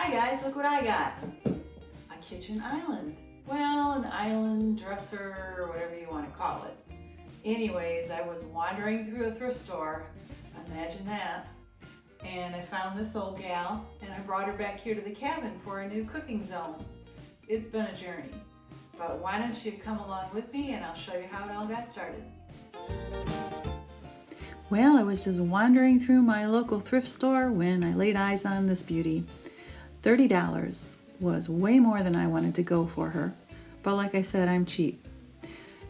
Hi guys, look what I got. A kitchen island. Well, an island dresser or whatever you want to call it. Anyways, I was wandering through a thrift store, imagine that, and I found this old gal and I brought her back here to the cabin for a new cooking zone. It's been a journey, but why don't you come along with me and I'll show you how it all got started. Well, I was just wandering through my local thrift store when I laid eyes on this beauty. $30 was way more than I wanted to go for her, but like I said, I'm cheap.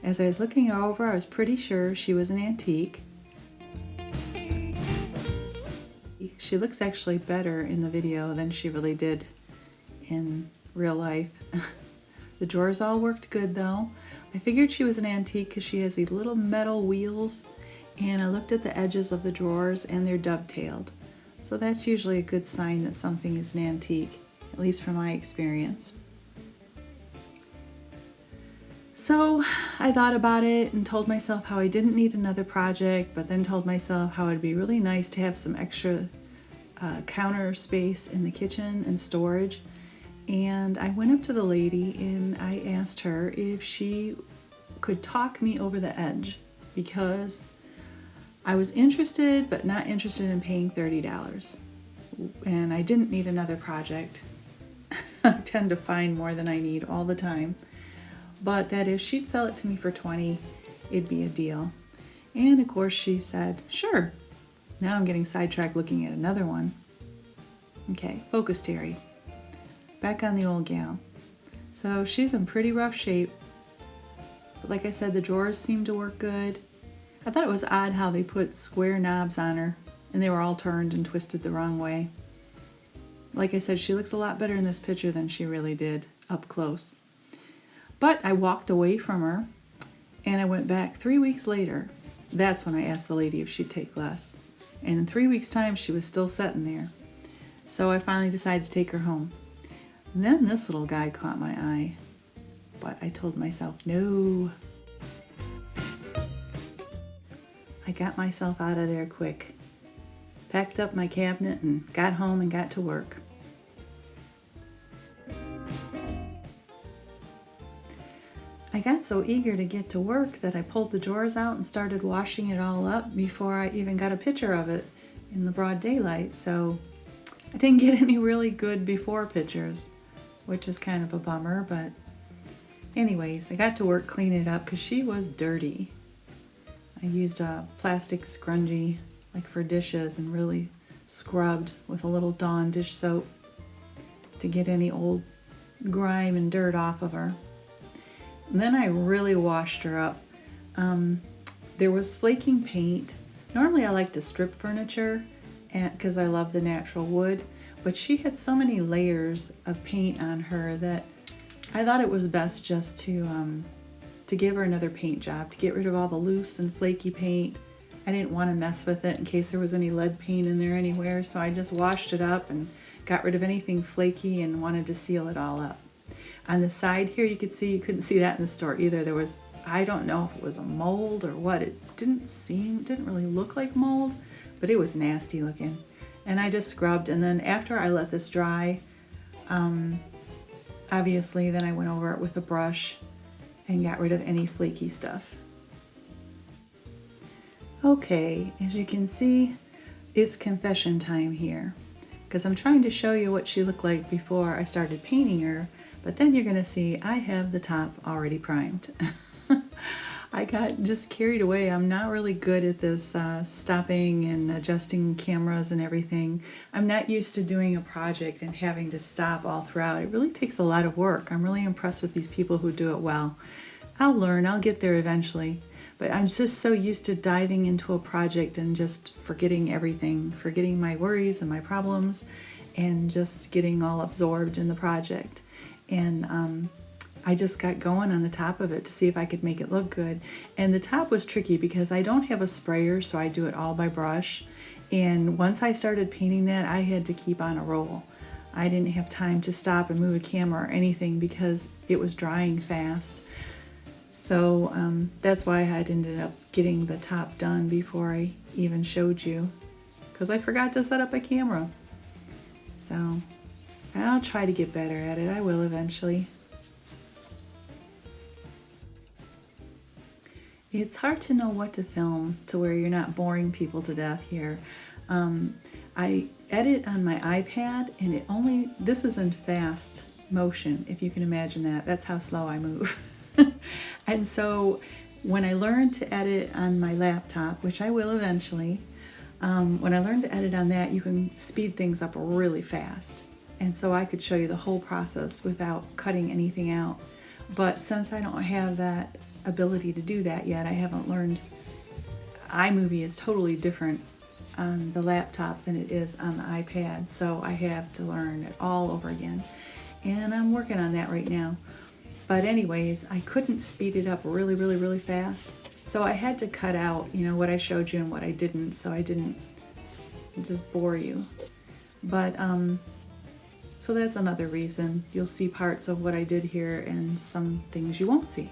As I was looking her over, I was pretty sure she was an antique. She looks actually better in the video than she really did in real life. The drawers all worked good though. I figured she was an antique because she has these little metal wheels, and I looked at the edges of the drawers and they're dovetailed. So that's usually a good sign that something is an antique, at least from my experience. So I thought about it and told myself how I didn't need another project, but then told myself how it'd be really nice to have some extra counter space in the kitchen and storage. And I went up to the lady and I asked her if she could talk me over the edge, because I was interested but not interested in paying $30, and I didn't need another project. I tend to find more than I need all the time, but that if she'd sell it to me for $20, it'd be a deal. And of course she said sure. Now I'm getting sidetracked looking at another one. Okay, focus, Terry. Back on the old gal. So she's in pretty rough shape, but like I said, the drawers seem to work good. I thought it was odd how they put square knobs on her and they were all turned and twisted the wrong way. Like I said, she looks a lot better in this picture than she really did up close. But I walked away from her and I went back 3 weeks later. That's when I asked the lady if she'd take less. And in 3 weeks' time, she was still sitting there. So I finally decided to take her home. And then this little guy caught my eye. But I told myself, no. I got myself out of there quick. Packed up my cabinet and got home and got to work. I got so eager to get to work that I pulled the drawers out and started washing it all up before I even got a picture of it in the broad daylight. So I didn't get any really good before pictures, which is kind of a bummer. But anyways, I got to work cleaning it up because she was dirty. I used a plastic scrunchie like for dishes and really scrubbed with a little Dawn dish soap to get any old grime and dirt off of her. And then I really washed her up. There was flaking paint. Normally I like to strip furniture because I love the natural wood, but she had so many layers of paint on her that I thought it was best just to give her another paint job, to get rid of all the loose and flaky paint. I didn't want to mess with it in case there was any lead paint in there anywhere, so I just washed it up and got rid of anything flaky and wanted to seal it all up. On the side here, you couldn't see that in the store either. There was, I don't know if it was a mold or what. It didn't really look like mold, but it was nasty looking. And I just scrubbed, and then after I let this dry, obviously then I went over it with a brush and got rid of any flaky stuff. Okay, as you can see, it's confession time here, because I'm trying to show you what she looked like before I started painting her, but then you're going to see I have the top already primed. I got just carried away. I'm not really good at this stopping and adjusting cameras and everything. I'm not used to doing a project and having to stop all throughout. It really takes a lot of work. I'm really impressed with these people who do it well. I'll learn. I'll get there eventually. But I'm just so used to diving into a project and just forgetting everything, forgetting my worries and my problems, and just getting all absorbed in the project. And I just got going on the top of it to see if I could make it look good. And the top was tricky because I don't have a sprayer, so I do it all by brush. And once I started painting that, I had to keep on a roll. I didn't have time to stop and move a camera or anything because it was drying fast. So that's why I had ended up getting the top done before I even showed you, because I forgot to set up a camera. So And I'll try to get better at it. I will eventually. It's hard to know what to film to where you're not boring people to death here. I edit on my iPad, and this is in fast motion, if you can imagine that. That's how slow I move. And so when I learned to edit on my laptop, which I will eventually, when I learned to edit on that, you can speed things up really fast. And so I could show you the whole process without cutting anything out. But since I don't have that ability to do that yet, I haven't learned. iMovie is totally different on the laptop than it is on the iPad, so I have to learn it all over again. And I'm working on that right now. But anyways, I couldn't speed it up really, really, really fast. So I had to cut out, what I showed you and what I didn't, so I didn't just bore you. But, so that's another reason. You'll see parts of what I did here and some things you won't see.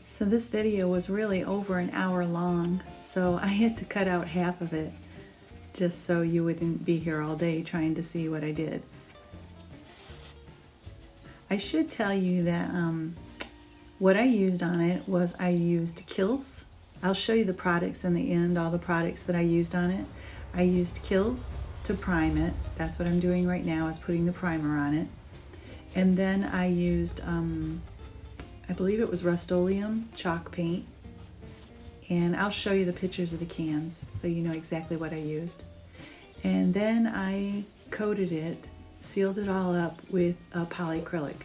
So this video was really over an hour long, so I had to cut out half of it just so you wouldn't be here all day trying to see what I did. I should tell you that what I used on it was I used kilts. I'll show you the products in the end, all the products that I used on it. I used kilts to prime it. That's what I'm doing right now, is putting the primer on it. And then I used, I believe it was Rust-Oleum chalk paint. And I'll show you the pictures of the cans so you know exactly what I used. And then I coated it, sealed it all up with a polyacrylic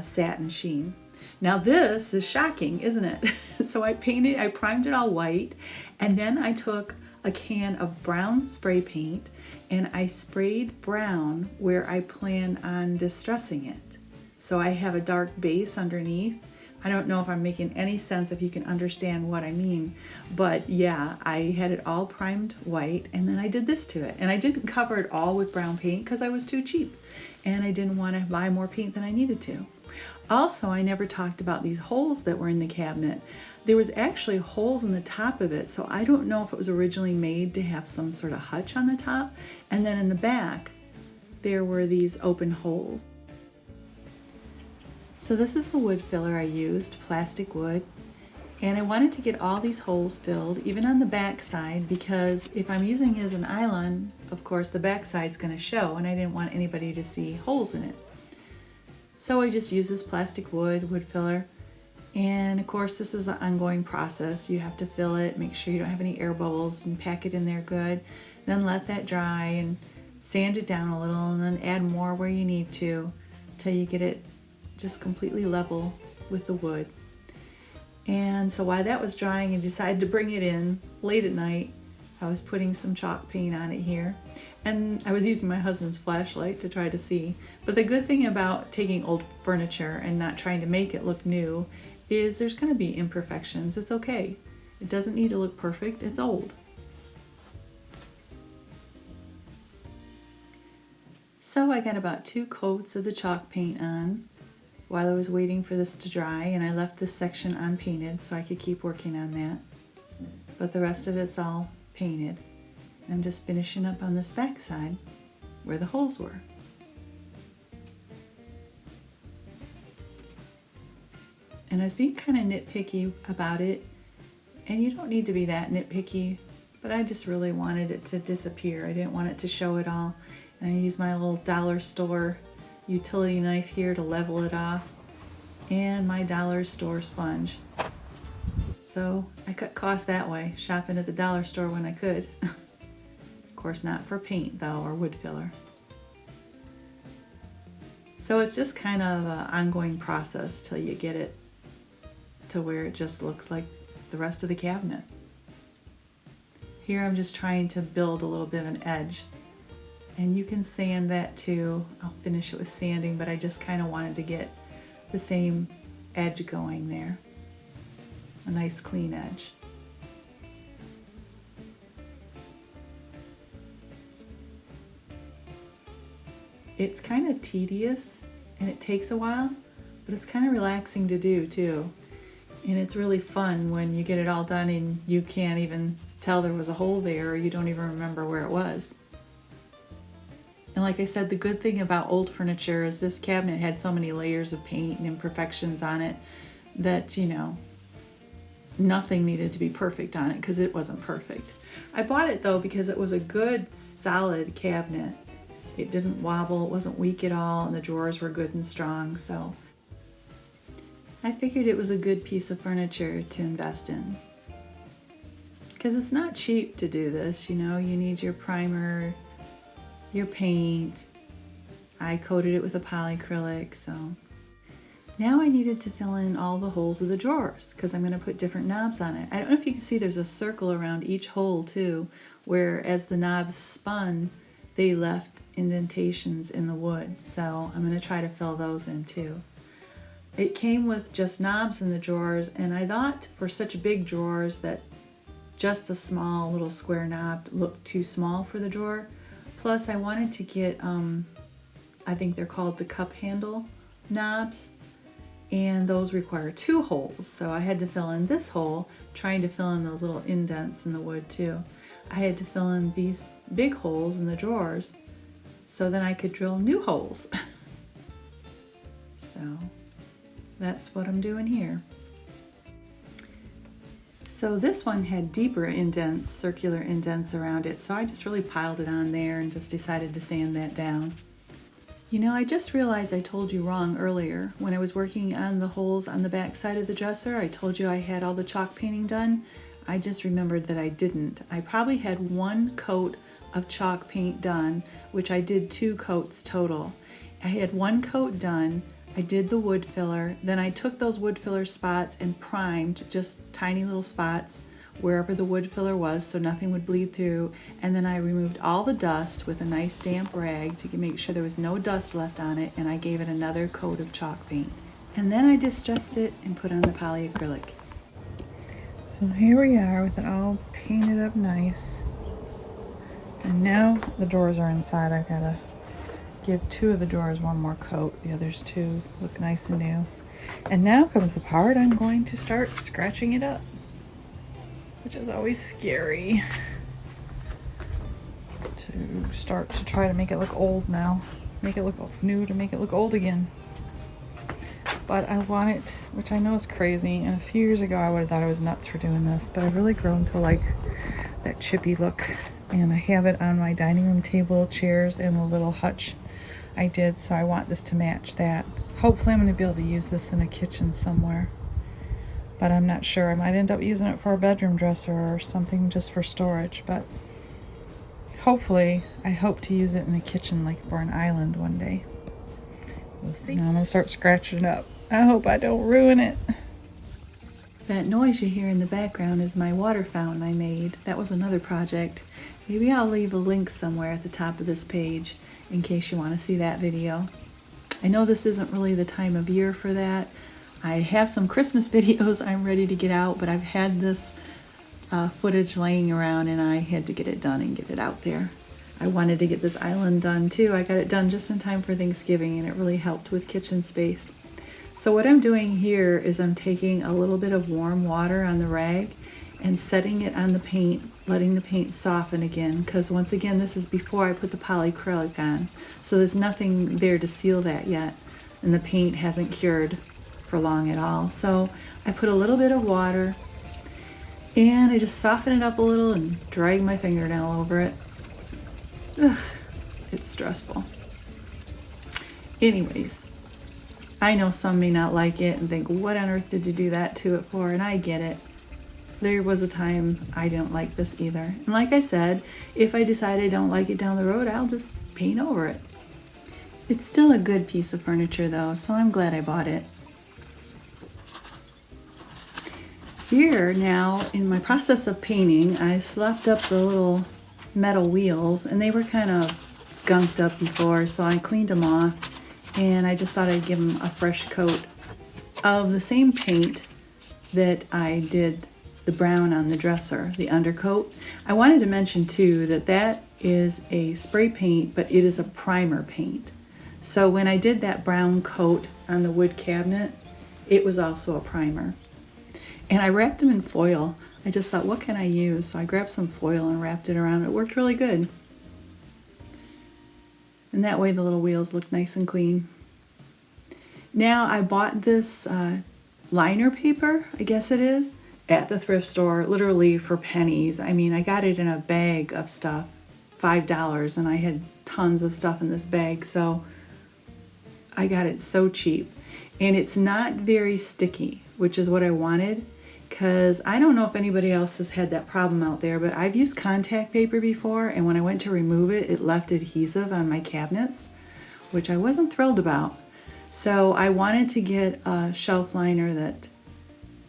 satin sheen. Now this is shocking, isn't it? So I primed it all white, and then I took a can of brown spray paint and I sprayed brown where I plan on distressing it. So I have a dark base underneath. I don't know if I'm making any sense, if you can understand what I mean, but yeah, I had it all primed white, and then I did this to it. And I didn't cover it all with brown paint because I was too cheap and I didn't want to buy more paint than I needed to. Also, I never talked about these holes that were in the cabinet. There was actually holes in the top of it, so I don't know if it was originally made to have some sort of hutch on the top, and then in the back there were these open holes. So this is the wood filler I used, plastic wood, and I wanted to get all these holes filled, even on the back side, because if I'm using it as an island, of course the back side's going to show, and I didn't want anybody to see holes in it. So I just used this plastic wood filler, and of course this is an ongoing process. You have to fill it, make sure you don't have any air bubbles, and pack it in there good. Then let that dry and sand it down a little, and then add more where you need to till you get it just completely level with the wood. And so while that was drying, I decided to bring it in late at night. I was putting some chalk paint on it here, and I was using my husband's flashlight to try to see. But the good thing about taking old furniture and not trying to make it look new is there's going to be imperfections. It's okay. It doesn't need to look perfect. It's old. So I got about 2 coats of the chalk paint on while I was waiting for this to dry, and I left this section unpainted so I could keep working on that. But the rest of it's all painted. I'm just finishing up on this back side where the holes were. And I was being kind of nitpicky about it, and you don't need to be that nitpicky, but I just really wanted it to disappear. I didn't want it to show it all. And I used my little dollar store utility knife here to level it off, and my dollar store sponge. So I cut costs that way, shopping at the dollar store when I could. Of course not for paint though, or wood filler. So it's just kind of an ongoing process till you get it to where it just looks like the rest of the cabinet. Here I'm just trying to build a little bit of an edge. And you can sand that too. I'll finish it with sanding, but I just kind of wanted to get the same edge going there. A nice clean edge. It's kind of tedious and it takes a while, but it's kind of relaxing to do too. And it's really fun when you get it all done and you can't even tell there was a hole there, or you don't even remember where it was. And like I said, the good thing about old furniture is this cabinet had so many layers of paint and imperfections on it that, you know, nothing needed to be perfect on it because it wasn't perfect. I bought it though because it was a good, solid cabinet. It didn't wobble, it wasn't weak at all, and the drawers were good and strong, so I figured it was a good piece of furniture to invest in. Because it's not cheap to do this, you know, you need your primer, your paint. I coated it with a polyacrylic, so now I needed to fill in all the holes of the drawers because I'm going to put different knobs on it. I don't know if you can see there's a circle around each hole too, where as the knobs spun, they left indentations in the wood. So I'm going to try to fill those in too. It came with just knobs in the drawers, and I thought for such big drawers that just a small little square knob looked too small for the drawer. Plus I wanted to get, I think they're called the cup handle knobs, and those require 2 holes. So I had to fill in this hole, trying to fill in those little indents in the wood too. I had to fill in these big holes in the drawers so then I could drill new holes. So that's what I'm doing here. So this one had deeper indents, circular indents around it, so I just really piled it on there and just decided to sand that down. You know, I just realized I told you wrong earlier. When I was working on the holes on the back side of the dresser, I told you I had all the chalk painting done. I just remembered that I didn't. I probably had 1 coat of chalk paint done, which I did 2 coats total. I had 1 coat done. I did the wood filler, then I took those wood filler spots and primed just tiny little spots wherever the wood filler was so nothing would bleed through, and then I removed all the dust with a nice damp rag to make sure there was no dust left on it, and I gave it another coat of chalk paint. And then I distressed it and put on the polyacrylic. So here we are with it all painted up nice. And now the drawers are inside. I've got to give 2 of the drawers 1 more coat. The others 2 look nice and new. And now comes the part I'm going to start scratching it up, which is always scary to start to try to make it look old now. Make it look new to make it look old again. But I want it, which I know is crazy, and a few years ago I would have thought I was nuts for doing this, but I've really grown to like that chippy look. And I have it on my dining room table, chairs, and the little hutch I did, so I want this to match that. Hopefully I'm going to be able to use this in a kitchen somewhere, but I'm not sure. I might end up using it for a bedroom dresser or something just for storage, but hopefully I hope to use it in a kitchen, like for an island one day. We'll see. Now I'm going to start scratching it up. I hope I don't ruin it. That noise you hear in the background is my water fountain I made. That was another project. Maybe I'll leave a link somewhere at the top of this page in case you want to see that video. I know this isn't really the time of year for that. I have some Christmas videos I'm ready to get out, but I've had this footage laying around and I had to get it done and get it out there. I wanted to get this island done too. I got it done just in time for Thanksgiving, and it really helped with kitchen space. So what I'm doing here is I'm taking a little bit of warm water on the rag and setting it on the paint, letting the paint soften again, because once again this is before I put the polyacrylic on, so there's nothing there to seal that yet, and the paint hasn't cured for long at all. So I put a little bit of water and I just soften it up a little and drag my fingernail over it. Ugh, it's stressful. Anyways, I know some may not like it and think, what on earth did you do that to it for? And I get it. There was a time I didn't like this either. And like I said, if I decide I don't like it down the road, I'll just paint over it. It's still a good piece of furniture though, so I'm glad I bought it. Here now, in my process of painting, I slapped up the little metal wheels, and they were kind of gunked up before, so I cleaned them off, and I just thought I'd give them a fresh coat of the same paint that I did the brown on the dresser, the undercoat. I wanted to mention too that that is a spray paint, but it is a primer paint. So when I did that brown coat on the wood cabinet, it was also a primer. And I wrapped them in foil. I just thought, what can I use? So I grabbed some foil and wrapped it around. It worked really good. And that way the little wheels look nice and clean. Now I bought this liner paper, I guess it is, at the thrift store, literally for pennies. I mean, I got it in a bag of stuff, $5, and I had tons of stuff in this bag, so I got it so cheap. And it's not very sticky, which is what I wanted, because I don't know if anybody else has had that problem out there, but I've used contact paper before, and when I went to remove it, it left adhesive on my cabinets, which I wasn't thrilled about. So I wanted to get a shelf liner that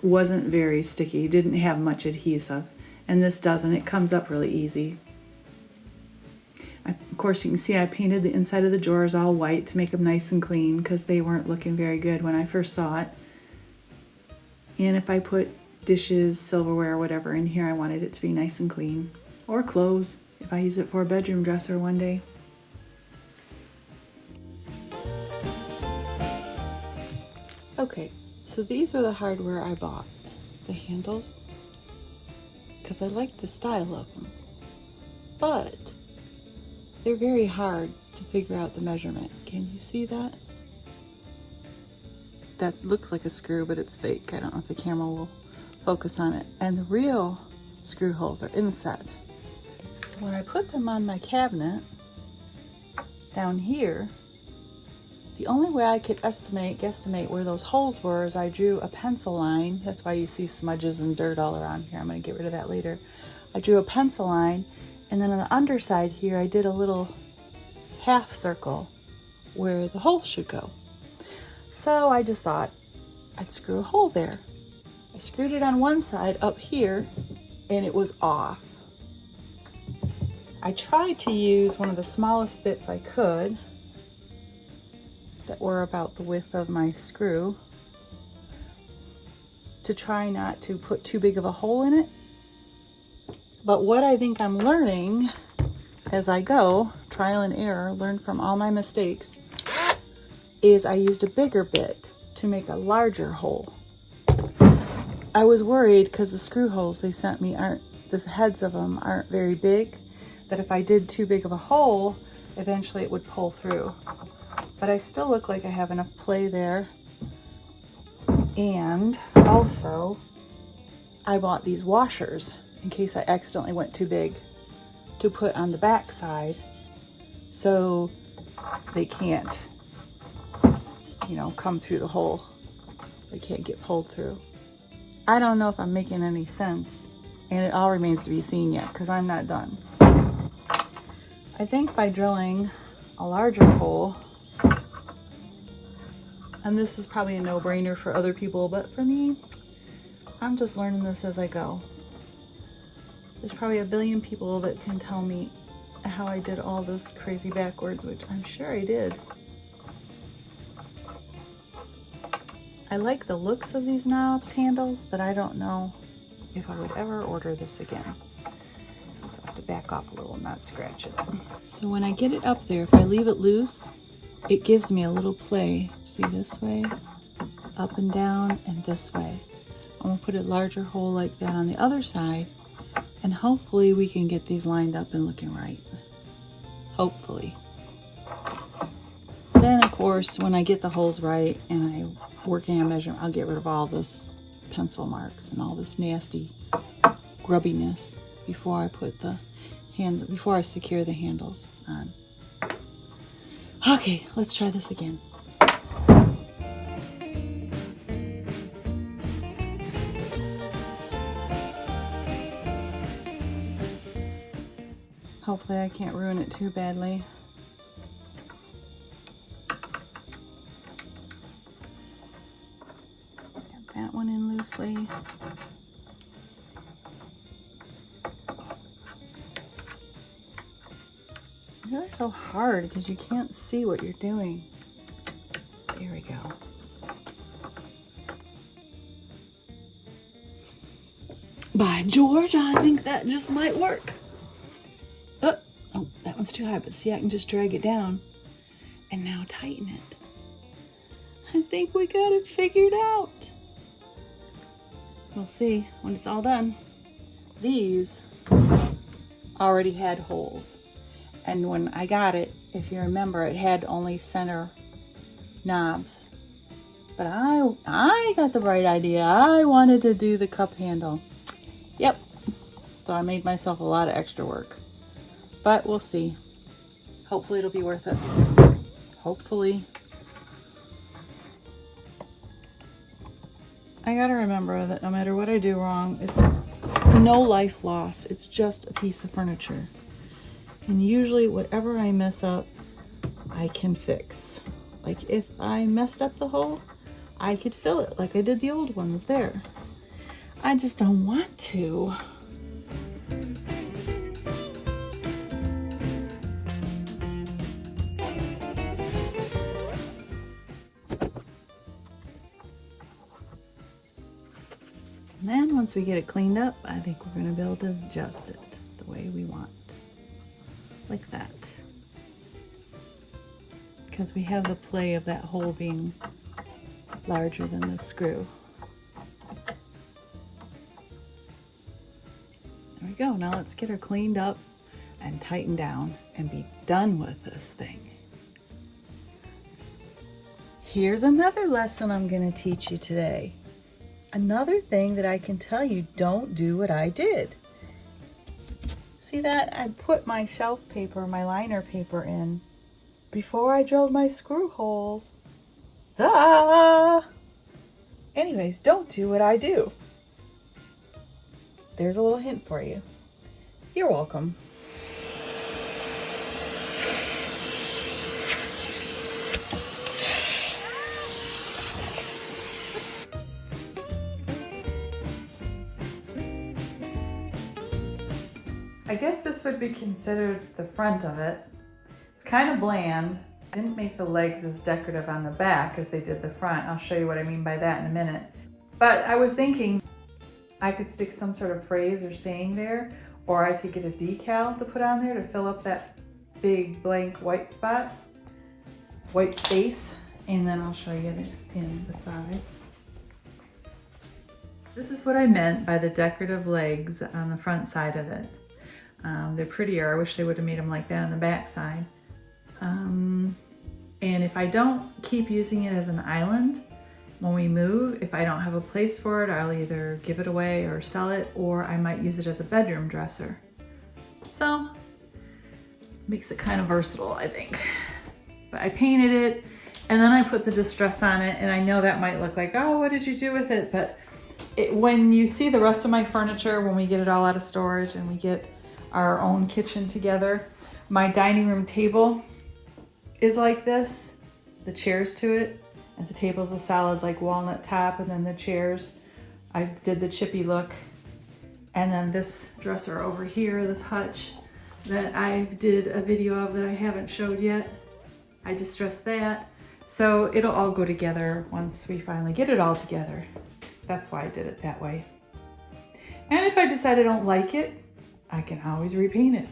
wasn't very sticky, didn't have much adhesive, and this doesn't. It comes up really easy. Of course, you can see I painted the inside of the drawers all white to make them nice and clean because they weren't looking very good when I first saw it. And if I put dishes, silverware, whatever in here, I wanted it to be nice and clean. Or clothes, if I use it for a bedroom dresser one day. Okay, so these are the hardware I bought. The handles, because I like the style of them. But they're very hard to figure out the measurement. Can you see that? That looks like a screw, but it's fake. I don't know if the camera will focus on it. And the real screw holes are inside. So when I put them on my cabinet down here, the only way I could guesstimate where those holes were is I drew a pencil line. That's why you see smudges and dirt all around here. I'm going to get rid of that later. I drew a pencil line, and then on the underside here I did a little half circle where the hole should go. So I just thought I'd screw a hole there. I screwed it on one side up here, and it was off. I tried to use one of the smallest bits I could that were about the width of my screw to try not to put too big of a hole in it. But what I think I'm learning as I go, trial and error, learn from all my mistakes, is I used a bigger bit to make a larger hole. I was worried because the screw holes they sent me the heads of them aren't very big, that if I did too big of a hole, eventually it would pull through. But I still look like I have enough play there. And also, I bought these washers in case I accidentally went too big to put on the back side so they can't, come through the hole. They can't get pulled through. I don't know if I'm making any sense, and it all remains to be seen yet because I'm not done. I think by drilling a larger hole, and this is probably a no-brainer for other people, but for me, I'm just learning this as I go. There's probably a billion people that can tell me how I did all this crazy backwards, which I'm sure I did. I like the looks of these handles, but I don't know if I would ever order this again. So I have to back off a little and not scratch it. So when I get it up there, if I leave it loose, it gives me a little play. See, this way, up and down, and this way. I'm gonna put a larger hole like that on the other side, and hopefully we can get these lined up and looking right. Hopefully. Then of course, when I get the holes right and I'm working on measurement, I'll get rid of all this pencil marks and all this nasty grubbiness before I put before I secure the handles on. Okay, let's try this again. Hopefully I can't ruin it too badly. Get that one in loosely. They're so hard because you can't see what you're doing. There we go. By George, I think that just might work. Oh, that one's too high, but see, I can just drag it down and now tighten it. I think we got it figured out. We'll see when it's all done. These already had holes. And when I got it, If you remember, it had only center knobs. But I got the right idea. I wanted to do the cup handle. Yep. So I made myself a lot of extra work. But we'll see. Hopefully it'll be worth it. Hopefully. I gotta remember that no matter what I do wrong, it's no life lost. It's just a piece of furniture. And usually whatever I mess up, I can fix. Like if I messed up the hole, I could fill it like I did the old ones there. I just don't want to. And then once we get it cleaned up, I think we're going to be able to adjust it the way we want. Like that. Because we have the play of that hole being larger than the screw. There we go. Now let's get her cleaned up and tightened down and be done with this thing. Here's another lesson I'm going to teach you today. Another thing that I can tell you, don't do what I did. See that? I put my shelf paper, my liner paper in before I drilled my screw holes. Duh! Anyways, don't do what I do. There's a little hint for you. You're welcome. I guess this would be considered the front of it. It's kind of bland. I didn't make the legs as decorative on the back as they did the front. I'll show you what I mean by that in a minute. But I was thinking I could stick some sort of phrase or saying there, or I could get a decal to put on there to fill up that big blank white spot, white space, and then I'll show you it in the sides. This is what I meant by the decorative legs on the front side of it. They're prettier. I wish they would have made them like that on the back side. And if I don't keep using it as an island, when we move, if I don't have a place for it, I'll either give it away or sell it, or I might use it as a bedroom dresser. So, makes it kind of versatile, I think. But I painted it, and then I put the distress on it, and I know that might look like, oh, what did you do with it? But when you see the rest of my furniture, when we get it all out of storage and we get our own kitchen together, my dining room table is like this, the chairs to it, and the table's a solid like walnut top, and then the chairs, I did the chippy look, and then this dresser over here, this hutch that I did a video of that I haven't showed yet, I distressed that. So it'll all go together once we finally get it all together. That's why I did it that way. And if I decide I don't like it, I can always repaint it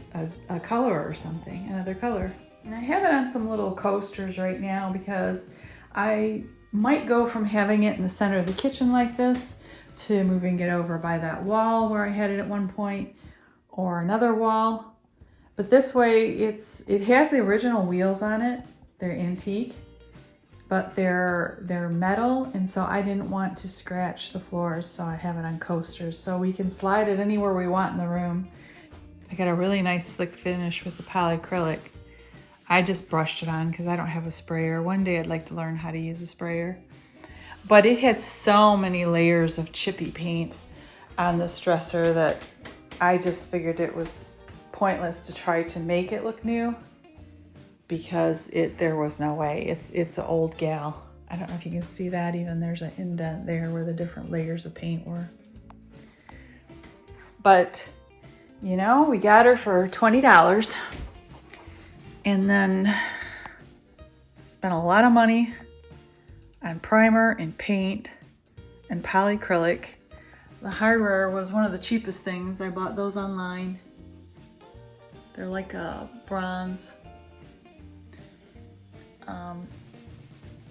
a color or something, another color. And I have it on some little coasters right now because I might go from having it in the center of the kitchen like this to moving it over by that wall where I had it at one point, or another wall. But this way it has the original wheels on it. They're antique, but they're metal, and so I didn't want to scratch the floors, so I have it on coasters so we can slide it anywhere we want in the room. I got a really nice slick finish with the polyacrylic. I just brushed it on because I don't have a sprayer. One day I'd like to learn how to use a sprayer. But it had so many layers of chippy paint on this dresser that I just figured it was pointless to try to make it look new, because there was no way. It's an old gal. I don't know if you can see that, even there's an indent there where the different layers of paint were. But, you know, we got her for $20 and then spent a lot of money on primer and paint and polyacrylic. The hardware was one of the cheapest things. I bought those online. They're like a bronze.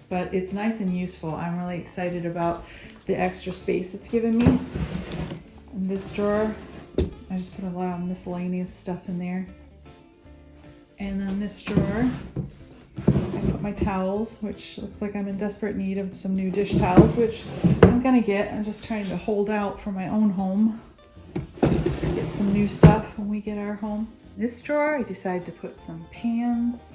But it's nice and useful. I'm really excited about the extra space it's given me. In this drawer, I just put a lot of miscellaneous stuff in there. And then this drawer, I put my towels, which looks like I'm in desperate need of some new dish towels, which I'm gonna get. I'm just trying to hold out for my own home. Get some new stuff when we get our home. This drawer, I decided to put some pans,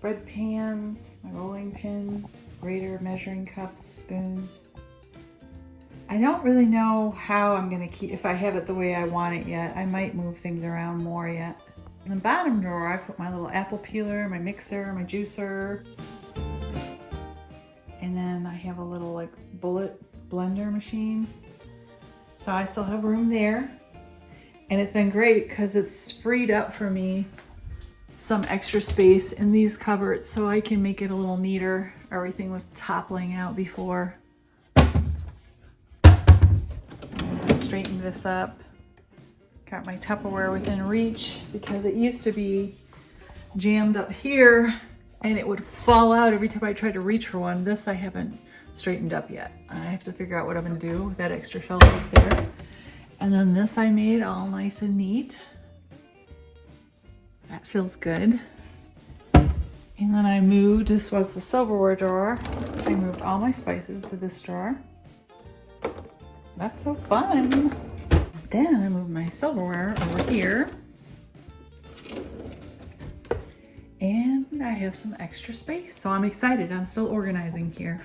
bread pans, my rolling pin, grater, measuring cups, spoons. I don't really know how I'm gonna keep, if I have it the way I want it yet. I might move things around more yet. In the bottom drawer, I put my little apple peeler, my mixer, my juicer. And then I have a little like bullet blender machine. So I still have room there. And it's been great because it's freed up for me some extra space in these cupboards so I can make it a little neater. Everything was toppling out before. I straightened this up. Got my Tupperware within reach because it used to be jammed up here and it would fall out every time I tried to reach for one. This I haven't straightened up yet. I have to figure out what I'm gonna do with that extra shelf up there. And then this I made all nice and neat. That feels good. And then I moved, this was the silverware drawer. I moved all my spices to this drawer. That's so fun. Then I moved my silverware over here. And I have some extra space, so I'm excited. I'm still organizing here.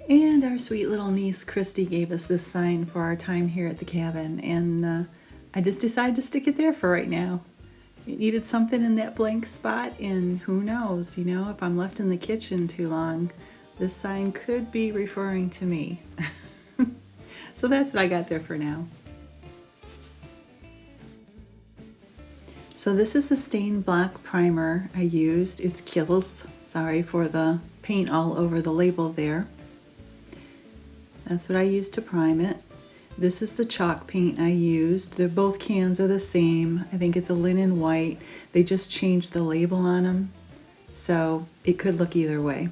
And our sweet little niece, Christy, gave us this sign for our time here at the cabin, and I just decided to stick it there for right now. It needed something in that blank spot, and who knows, you know, if I'm left in the kitchen too long, this sign could be referring to me. So that's what I got there for now. So this is the stain block primer I used. It's Kills. Sorry for the paint all over the label there. That's what I used to prime it. This is the chalk paint I used. They're both cans are the same. I think it's a linen white. They just changed the label on them, so it could look either way.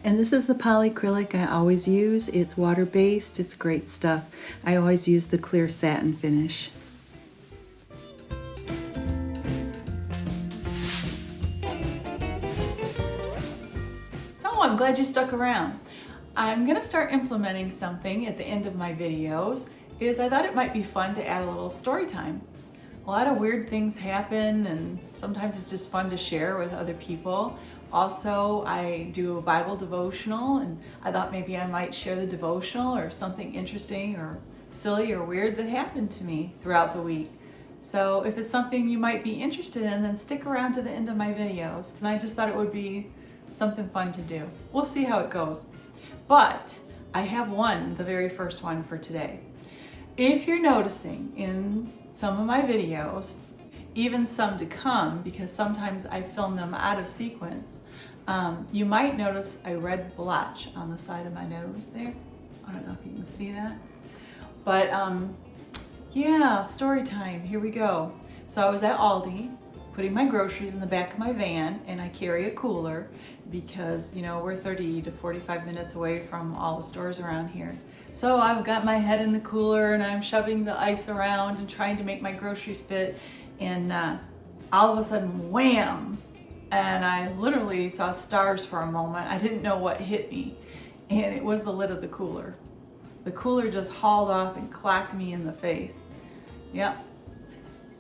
And this is the polyacrylic I always use. It's water-based. It's great stuff. I always use the clear satin finish. So I'm glad you stuck around. I'm gonna start implementing something at the end of my videos, is I thought it might be fun to add a little story time. A lot of weird things happen, and sometimes it's just fun to share with other people. Also, I do a Bible devotional, and I thought maybe I might share the devotional or something interesting or silly or weird that happened to me throughout the week. So if it's something you might be interested in, then stick around to the end of my videos. And I just thought it would be something fun to do. We'll see how it goes. But I have one, the very first one for today. If you're noticing in some of my videos, even some to come, because sometimes I film them out of sequence, you might notice a red blotch on the side of my nose there. I don't know if you can see that. But yeah, story time, here we go. So I was at Aldi, putting my groceries in the back of my van, and I carry a cooler because, you know, we're 30 to 45 minutes away from all the stores around here. So I've got my head in the cooler and I'm shoving the ice around and trying to make my groceries fit, and all of a sudden, wham! And I literally saw stars for a moment. I didn't know what hit me, and it was the lid of the cooler. The cooler just hauled off and clacked me in the face. Yep.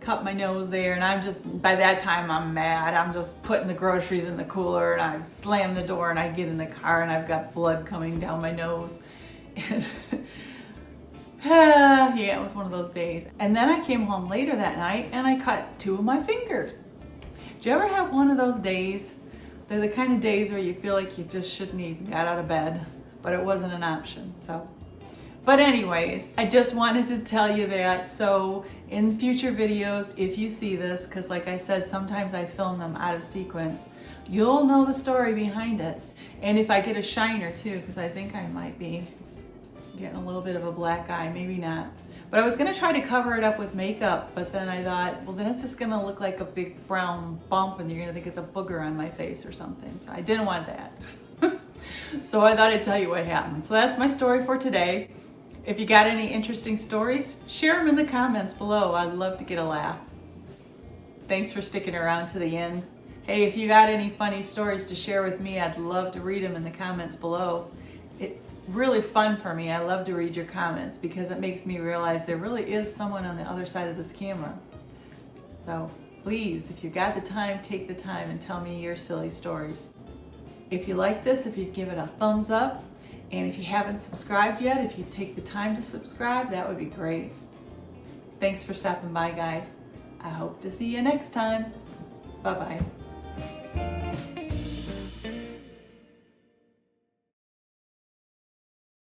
Cut my nose there, and I'm just, by that time I'm mad. I'm just putting the groceries in the cooler, and I slam the door and I get in the car and I've got blood coming down my nose. And yeah, it was one of those days. And then I came home later that night and I cut 2 of my fingers. Do you ever have one of those days? They're the kind of days where you feel like you just shouldn't even got out of bed, but it wasn't an option, so. But anyways, I just wanted to tell you that, so in future videos, if you see this, because like I said, sometimes I film them out of sequence, you'll know the story behind it. And if I get a shiner too, because I think I might be getting a little bit of a black eye, maybe not. But I was gonna try to cover it up with makeup, but then I thought, well, then it's just gonna look like a big brown bump and you're gonna think it's a booger on my face or something. So I didn't want that. So I thought I'd tell you what happened. So that's my story for today. If you got any interesting stories, share them in the comments below. I'd love to get a laugh. Thanks for sticking around to the end. Hey, if you got any funny stories to share with me, I'd love to read them in the comments below. It's really fun for me. I love to read your comments because it makes me realize there really is someone on the other side of this camera. So please, if you got the time, take the time and tell me your silly stories. If you like this, if you give it a thumbs up, and if you haven't subscribed yet, if you take the time to subscribe, that would be great. Thanks for stopping by, guys. I hope to see you next time. Bye-bye.